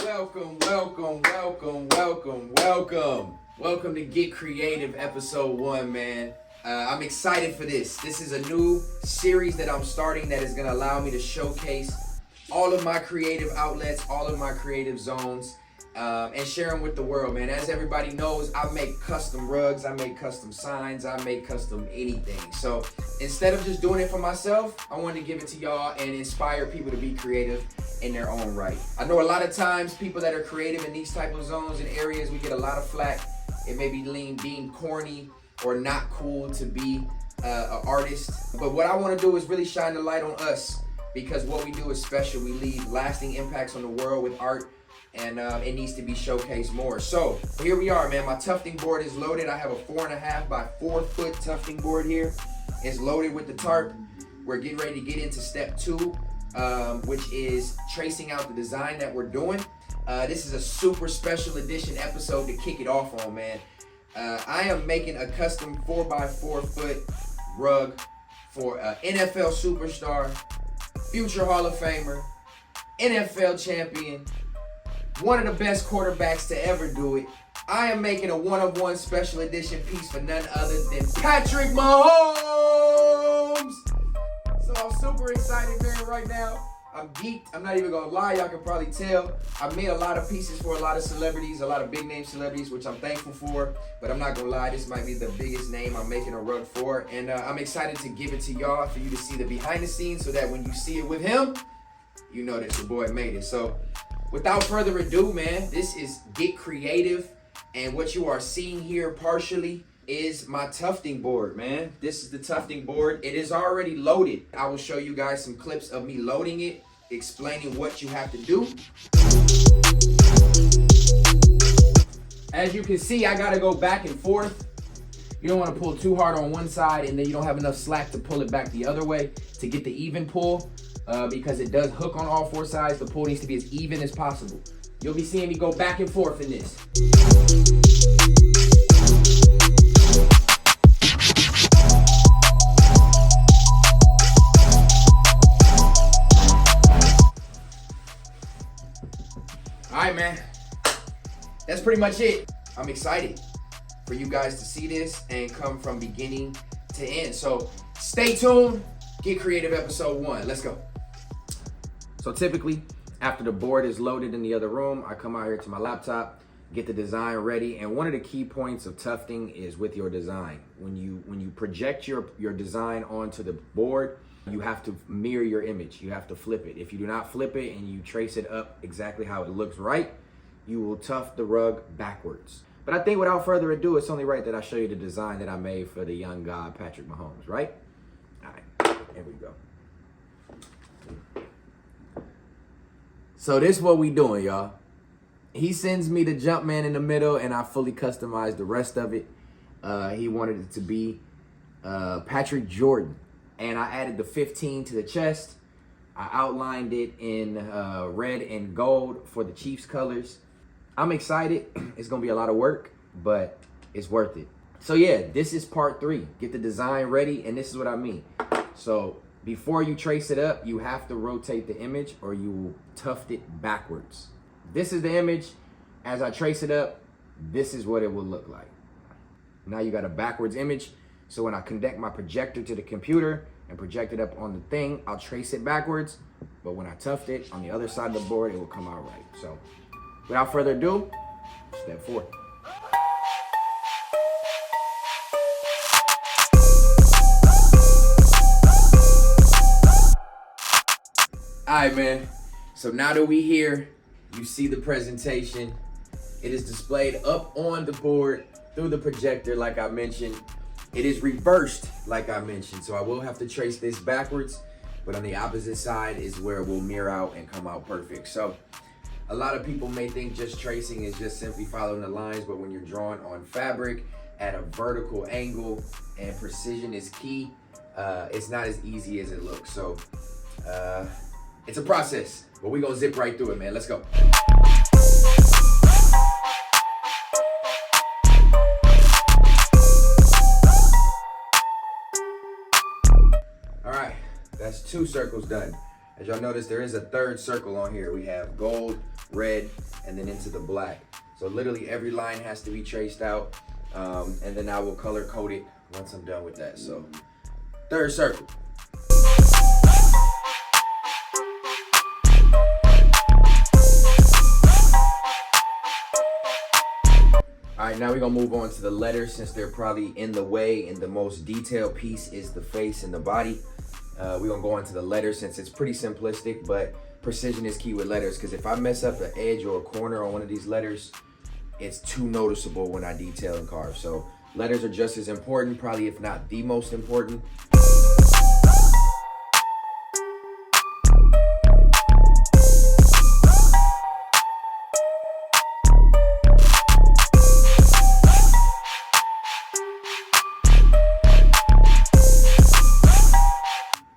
Welcome to Get Creative episode 1, man. I'm excited for this. This is a new series that I'm starting that is going to allow me to showcase all of my creative outlets, all of my creative zones, and share them with the world, man. As everybody knows, I make custom rugs, I make custom signs, I make custom anything. So instead of just doing it for myself, I wanted to give it to y'all and inspire people to be creative in their own right. I know a lot of times people that are creative in these type of zones and areas, we get a lot of flack. It may be deemed corny or not cool to be an artist. But what I want to do is really shine the light on us, because what we do is special. We leave lasting impacts on the world with art, and it needs to be showcased more. So here we are, man. My tufting board is loaded. I have a 4.5 by 4 foot tufting board here. It's loaded with the tarp. We're getting ready to get into step 2, which is tracing out the design that we're doing. This is a super special edition episode to kick it off on, man. I am making a custom 4 by 4 foot rug for an NFL superstar, future Hall of Famer, NFL champion, one of the best quarterbacks to ever do it. I am making a one-of-one special edition piece for none other than Patrick Mahomes. So I'm super excited, man, right now. I'm geeked. I'm not even gonna lie, y'all can probably tell. I made a lot of pieces for a lot of celebrities, a lot of big name celebrities, which I'm thankful for. But I'm not gonna lie, this might be the biggest name I'm making a rug for. And I'm excited to give it to y'all for you to see the behind the scenes, so that when you see it with him, you know that your boy made it. So without further ado, man, this is Get Creative. And what you are seeing here partially is my tufting board, man. This is the tufting board. It is already loaded. I will show you guys some clips of me loading it, explaining what you have to do. As you can see, I gotta go back and forth. You don't wanna pull too hard on one side and then you don't have enough slack to pull it back the other way to get the even pull, because it does hook on all 4 sides. The pull needs to be as even as possible. You'll be seeing me go back and forth in this. All right, man, that's pretty much it. I'm excited for you guys to see this and come from beginning to end. So stay tuned. Get Creative episode 1. Let's go. So typically, after the board is loaded in the other room, I come out here to my laptop, get the design ready. And one of the key points of tufting is with your design. When you project your design onto the board, you have to mirror your image. You have to flip it. If you do not flip it and you trace it up exactly how it looks right, you will tuft the rug backwards. But I think without further ado, it's only right that I show you the design that I made for the young god, Patrick Mahomes, right? All right, here we go. So this is what we doing, y'all. He sends me the jump man in the middle, and I fully customized the rest of it. He wanted it to be Patrick Jordan. And I added the 15 to the chest. I outlined it in red and gold for the Chiefs colors. I'm excited. It's gonna be a lot of work, but it's worth it. So yeah, this is part 3. Get the design ready, and this is what I mean. So before you trace it up, you have to rotate the image or you will tuft it backwards. This is the image. As I trace it up, this is what it will look like. Now you got a backwards image. So when I connect my projector to the computer and project it up on the thing, I'll trace it backwards. But when I tuft it on the other side of the board, it will come out right. So without further ado, step 4. All right, man. So now that we here, you see the presentation. It is displayed up on the board through the projector, like I mentioned. It is reversed, like I mentioned, so I will have to trace this backwards, but on the opposite side is where it will mirror out and come out perfect. So a lot of people may think just tracing is just simply following the lines, but when you're drawing on fabric at a vertical angle and precision is key, it's not as easy as it looks. So it's a process, but we're gonna zip right through it, man. Let's go. That's 2 circles done. As y'all notice, there is a 3rd circle on here. We have gold red, and then into the black. So literally every line has to be traced out, and then I will color code it once I'm done with that. So third circle. All right, now we're gonna move on to the letters since they're probably in the way, and the most detailed piece is the face and the body. We're gonna go into the letters since it's pretty simplistic, but precision is key with letters, because if I mess up an edge or a corner on one of these letters, it's too noticeable when I detail and carve. So letters are just as important, probably if not the most important.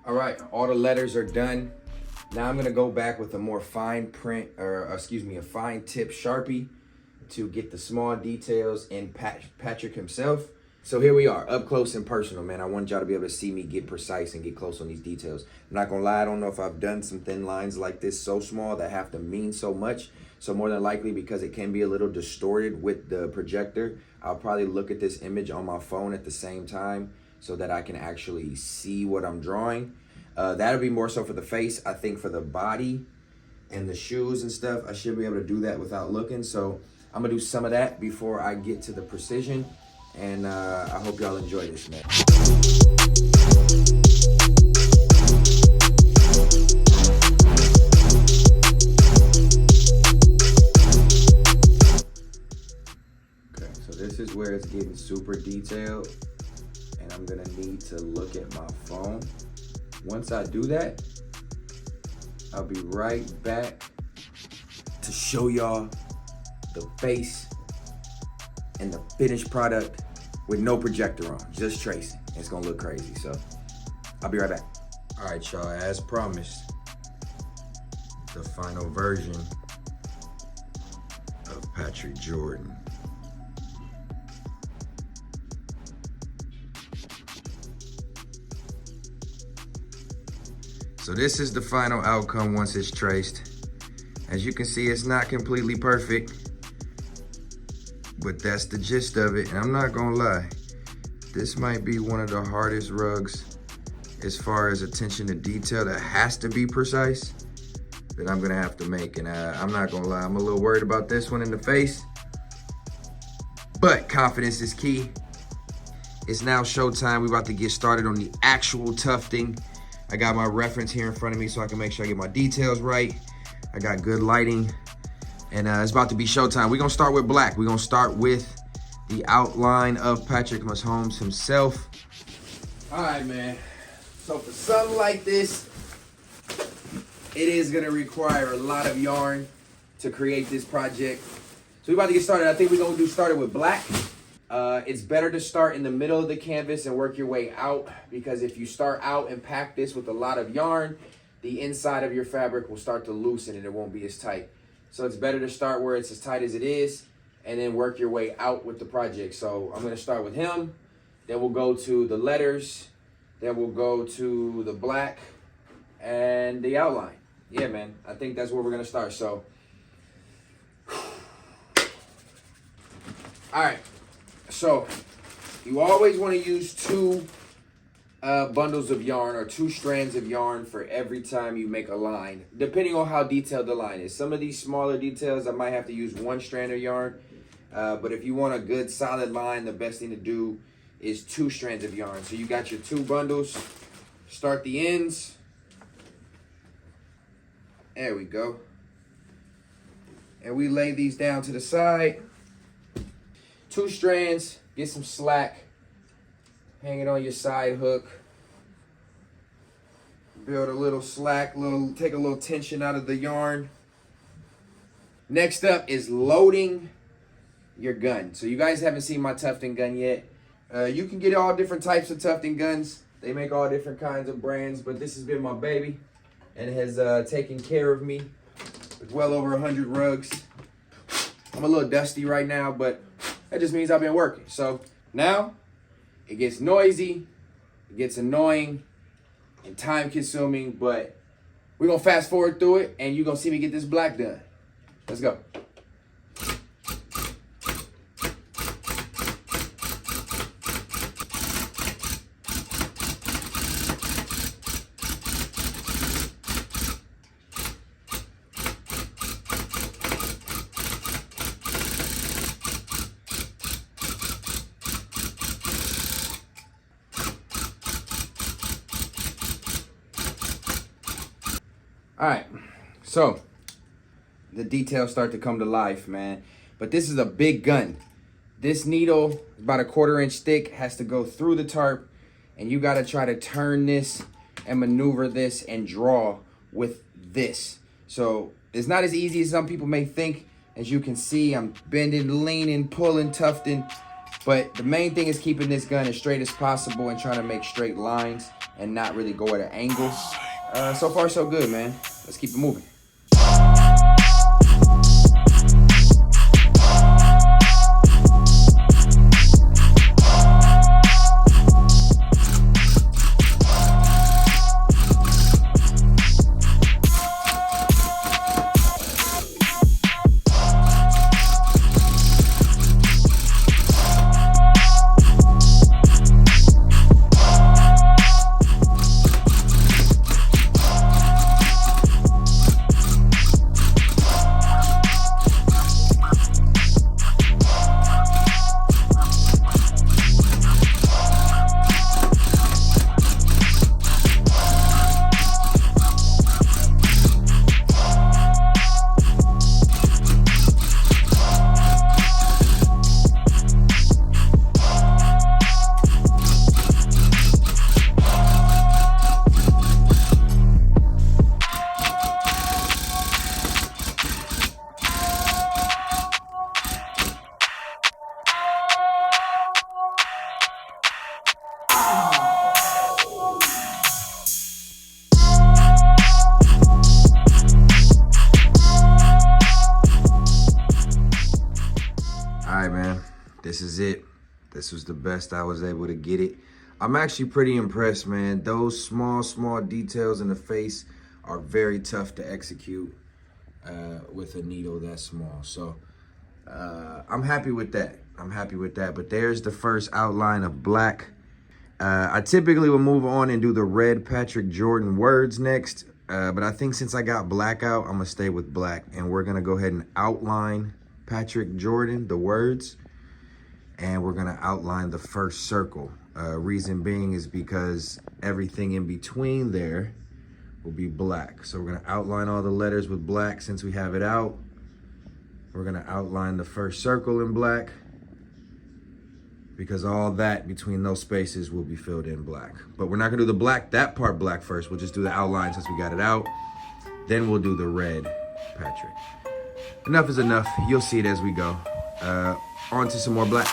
All right, all the letters are done. Now I'm gonna go back with a more fine print, or excuse me, a fine tip Sharpie to get the small details in Patrick himself. So here we are, up close and personal, man. I want y'all to be able to see me get precise and get close on these details. I'm not gonna lie, I don't know if I've done some thin lines like this so small that have to mean so much. So more than likely, because it can be a little distorted with the projector, I'll probably look at this image on my phone at the same time so that I can actually see what I'm drawing. That'll be more so for the face. I think for the body and the shoes and stuff, I should be able to do that without looking. So I'm gonna do some of that before I get to the precision. And I hope y'all enjoy this, man. Okay, so this is where it's getting super detailed, and I'm gonna need to look at my phone. Once I do that, I'll be right back to show y'all the face and the finished product with no projector on, just tracing. It's gonna look crazy, so I'll be right back. All right, y'all, as promised, the final version of Patrick Jordan. So this is the final outcome once it's traced. As you can see, it's not completely perfect, but that's the gist of it. And I'm not gonna lie, this might be one of the hardest rugs as far as attention to detail that has to be precise that I'm gonna have to make. And I'm not gonna lie, I'm a little worried about this one in the face, but confidence is key. It's now showtime. We're about to get started on the actual tufting. I got my reference here in front of me so I can make sure I get my details right. I got good lighting, and it's about to be showtime. We're gonna start with black. We're gonna start with the outline of Patrick MAHOMES himself. All right, man. So for something like this, it is gonna require a lot of yarn to create this project. So we're about to get started. I think we're gonna start it with black. It's better to start in the middle of the canvas and work your way out, because if you start out and pack this with a lot of yarn, the inside of your fabric will start to loosen and it won't be as tight. So it's better to start where it's as tight as it is and then work your way out with the project. So I'm gonna start with him, then we'll go to the letters, then we'll go to the black and the outline. Yeah, man, I think that's where we're gonna start. So, all right. So you always want to use two bundles of yarn or two strands of yarn for every time you make a line, depending on how detailed the line is. Some of these smaller details, I might have to use one strand of yarn, but if you want a good solid line, the best thing to do is two strands of yarn. So you got your two bundles, start the ends. There we go. And we lay these down to the side. Two strands, get some slack, hang it on your side hook. Build a little slack, take a little tension out of the yarn. Next up is loading your gun. So you guys haven't seen my tufting gun yet. You can get all different types of tufting guns. They make all different kinds of brands, but this has been my baby and it has taken care of me with well over 100 rugs. I'm a little dusty right now, but that just means I've been working. So now it gets noisy, it gets annoying and time consuming, but we're gonna fast forward through it and you're gonna see me get this black done. Let's go. All right, so the details start to come to life, man. But this is a big gun. This needle, about a 1/4 inch thick, has to go through the tarp, and you gotta try to turn this and maneuver this and draw with this. So it's not as easy as some people may think. As you can see, I'm bending, leaning, pulling, tufting. But the main thing is keeping this gun as straight as possible and trying to make straight lines and not really go at angles. So far, so good, man. Let's keep it moving. This is it. This was the best I was able to get it. I'm actually pretty impressed, man. Those small details in the face are very tough to execute with a needle that small. So I'm happy with that. But there's the first outline of black. I typically would move on and do the red Patrick Jordan words next. But I think since I got black out, I'm gonna stay with black. And we're gonna go ahead and outline Patrick Jordan, the words. And we're gonna outline the first circle. Reason being is because everything in between there will be black. So we're gonna outline all the letters with black since we have it out. We're gonna outline the first circle in black because all that between those spaces will be filled in black. But we're not gonna do the black, that part black first. We'll just do the outline since we got it out. Then we'll do the red Patrick. Enough is enough. You'll see it as we go. On to some more black.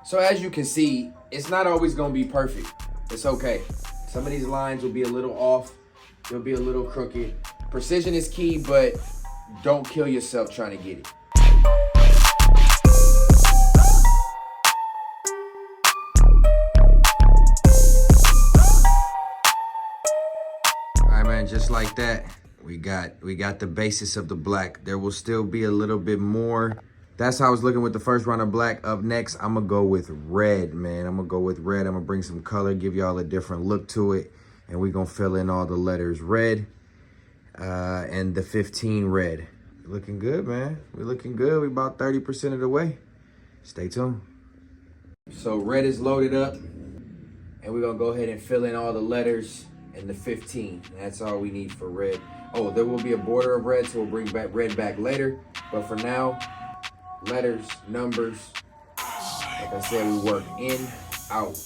So as you can see, it's not always gonna be perfect. It's okay. Some of these lines will be a little off. They'll be a little crooked. Precision is key, but don't kill yourself trying to get it. All right, man, just like that. We got the basis of the black. There will still be a little bit more. That's how I was looking with the first round of black. Up next, I'm gonna go with red, man. I'm gonna go with red. I'm gonna bring some color, give y'all a different look to it. And we're gonna fill in all the letters red and the 15 red. Looking good, man. We're looking good. We're about 30% of the way. Stay tuned. So red is loaded up. And we're gonna go ahead and fill in all the letters and the 15. That's all we need for red. Oh, there will be a border of red, so we'll bring back red back later. But for now, letters, numbers. Like I said, we work in, out.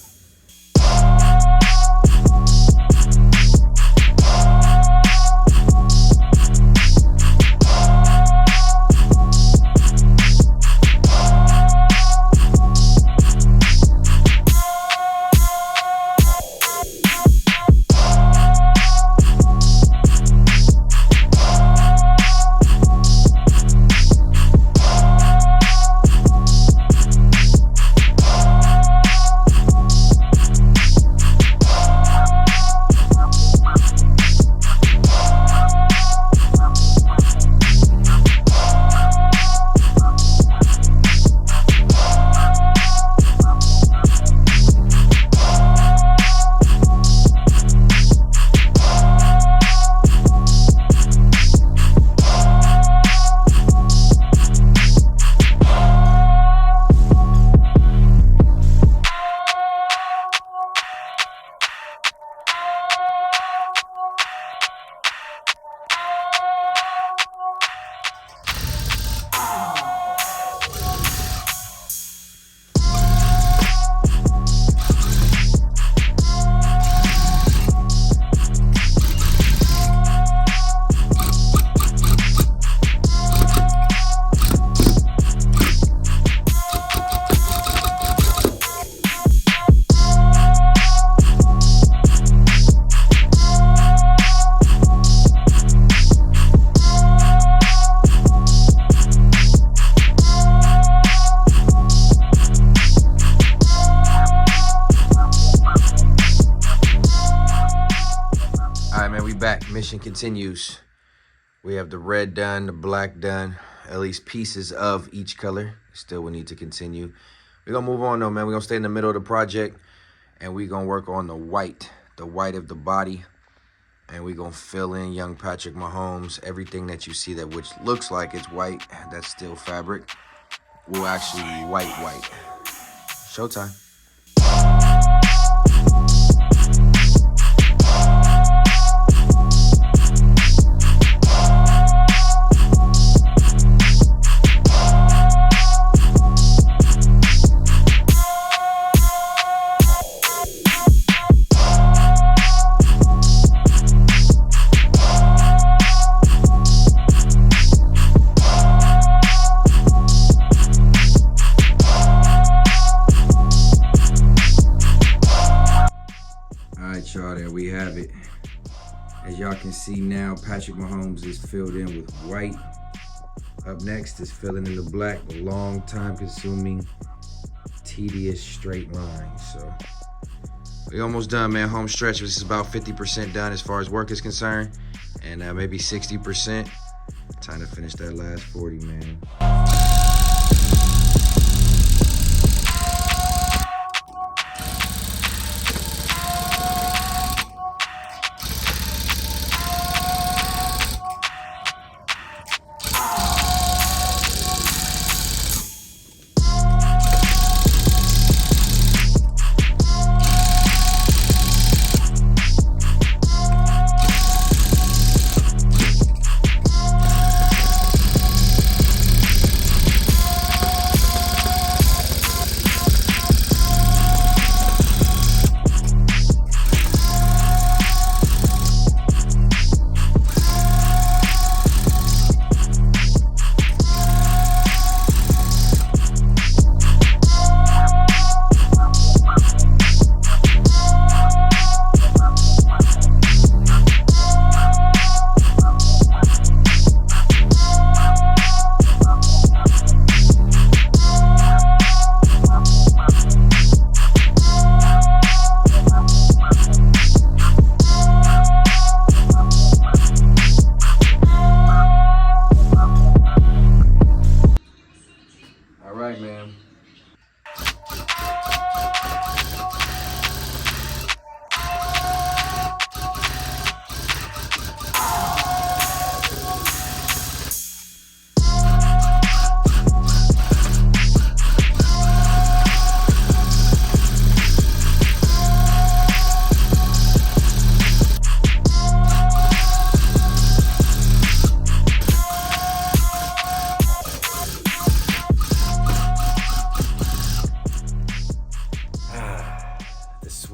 Mission continues. We have the red done, the black done, at least pieces of each color. Still, we need to continue. We're gonna move on though, man. We're gonna stay in the middle of the project and we're gonna work on the white of the body. And we're gonna fill in young Patrick Mahomes. Everything that you see that which looks like it's white, that's still fabric, will actually be white. Showtime. Y'all, there we have it. As y'all can see now, Patrick Mahomes is filled in with white. Up next is filling in the black, a long time consuming, tedious straight line. So we almost done, man. Home stretch. This is about 50% done as far as work is concerned, and maybe 60%. Time to finish that last 40, man.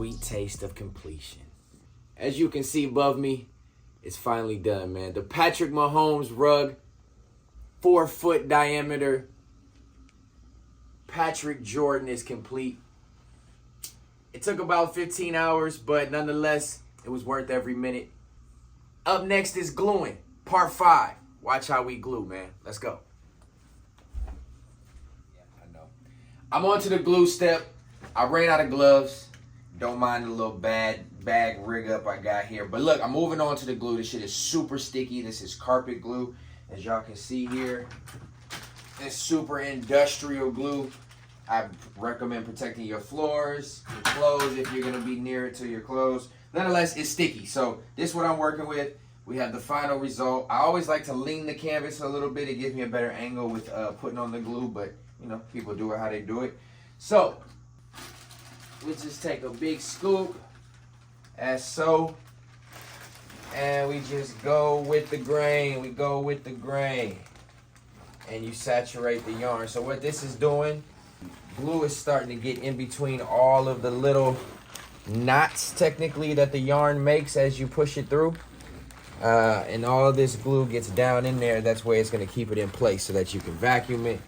sweet taste of completion. As you can see above me, it's finally done, man. The Patrick Mahomes rug, 4-foot diameter. Patrick Jordan is complete. It took about 15 hours, but nonetheless, it was worth every minute. Up next is gluing, part 5. Watch how we glue, man. Let's go. Yeah, I know. I'm on to the glue step. I ran out of gloves. Don't mind the little bag rig up I got here. But look, I'm moving on to the glue. This shit is super sticky. This is carpet glue. As y'all can see here, this super industrial glue. I recommend protecting your floors, your clothes, if you're gonna be near it to your clothes. Nonetheless, it's sticky. So this is what I'm working with. We have the final result. I always like to lean the canvas a little bit. It gives me a better angle with putting on the glue, but you know, people do it how they do it. So we just take a big scoop, as so, and we just go with the grain. We go with the grain, and you saturate the yarn. So what this is doing, glue is starting to get in between all of the little knots, technically, that the yarn makes as you push it through. And all of this glue gets down in there. That's where it's going to keep it in place so that you can vacuum it.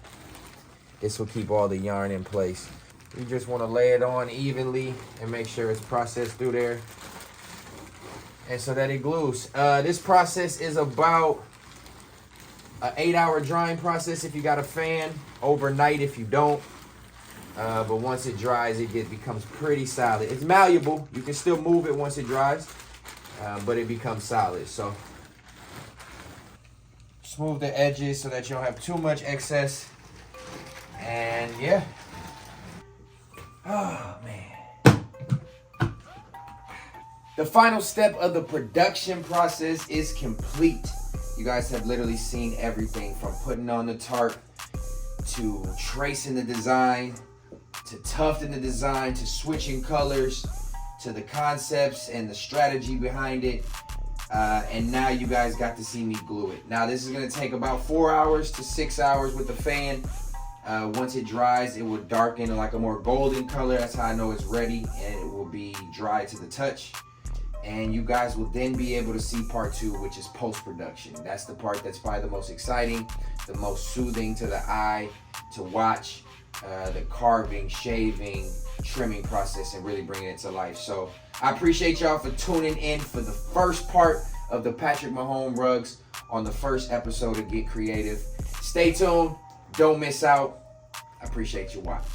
This will keep all the yarn in place. You just want to lay it on evenly and make sure it's processed through there, and so that it glues. This process is about an 8-hour drying process if you got a fan, overnight if you don't. But once it dries, it becomes pretty solid. It's malleable. You can still move it once it dries, but it becomes solid. So smooth the edges so that you don't have too much excess. And yeah. Oh, man. The final step of the production process is complete. You guys have literally seen everything from putting on the tarp to tracing the design, to tufting the design, to switching colors, to the concepts and the strategy behind it. And now you guys got to see me glue it. Now this is gonna take about 4 hours to 6 hours with the fan. Once it dries, it will darken to like a more golden color. That's how I know it's ready, and it will be dry to the touch. And you guys will then be able to see part 2, which is post-production. That's the part that's probably the most exciting, the most soothing to the eye to watch. The carving, shaving, trimming process, and really bringing it to life. So I appreciate y'all for tuning in for the first part of the Patrick Mahomes rugs on the first episode of Get Creative. Stay tuned. Don't miss out. I appreciate your watch.